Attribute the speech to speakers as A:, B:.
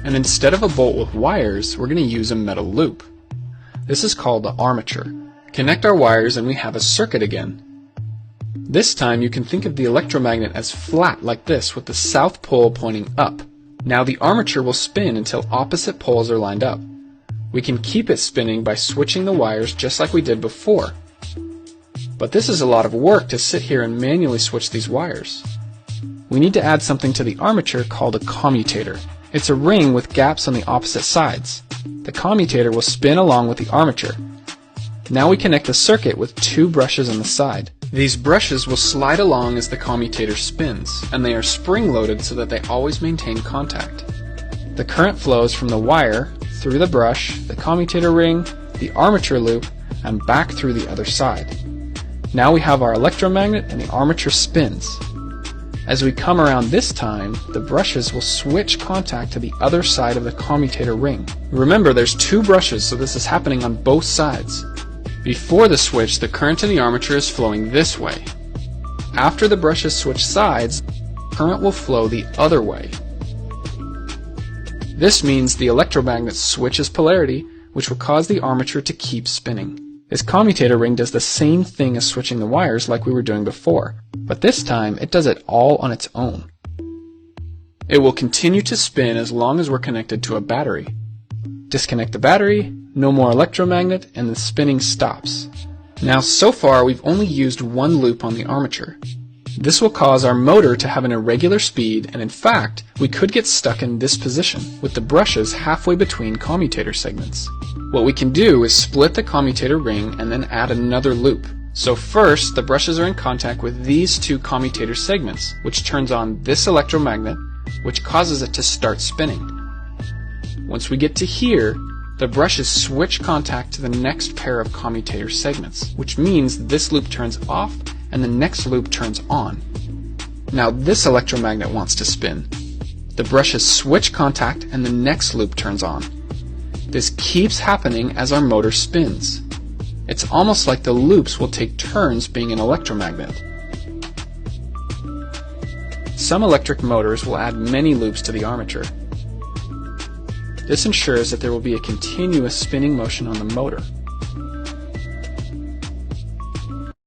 A: And instead of a bolt with wires, we're going to use a metal loop. This is called the armature. Connect our wires and we have a circuit again. This time you can think of the electromagnet as flat like this with the south pole pointing up. Now the armature will spin until opposite poles are lined up. We can keep it spinning by switching the wires just like we did before. But this is a lot of work to sit here and manually switch these wires. We need to add something to the armature called a commutator. It's a ring with gaps on the opposite sides. The commutator will spin along with the armature. Now we connect the circuit with two brushes on the side. These brushes will slide along as the commutator spins, and they are spring-loaded so that they always maintain contact. The current flows from the wire, through the brush, the commutator ring, the armature loop, and back through the other side. Now we have our electromagnet and the armature spins. As we come around this time, the brushes will switch contact to the other side of the commutator ring. Remember, there's two brushes, so this is happening on both sides. Before the switch, the current in the armature is flowing this way. After the brushes switch sides, current will flow the other way. This means the electromagnet switches polarity, which will cause the armature to keep spinning. This commutator ring does the same thing as switching the wires like we were doing before, but this time it does it all on its own. It will continue to spin as long as we're connected to a battery. Disconnect the battery, no more electromagnet, and the spinning stops. Now so far we've only used one loop on the armature. This will cause our motor to have an irregular speed, and in fact, we could get stuck in this position, with the brushes halfway between commutator segments. What we can do is split the commutator ring and then add another loop. So first, the brushes are in contact with these two commutator segments, which turns on this electromagnet, which causes it to start spinning. Once we get to here, the brushes switch contact to the next pair of commutator segments, which means this loop turns off and the next loop turns on. Now this electromagnet wants to spin. The brushes switch contact and the next loop turns on. This keeps happening as our motor spins. It's almost like the loops will take turns being an electromagnet. Some electric motors will add many loops to the armature. This ensures that there will be a continuous spinning motion on the motor.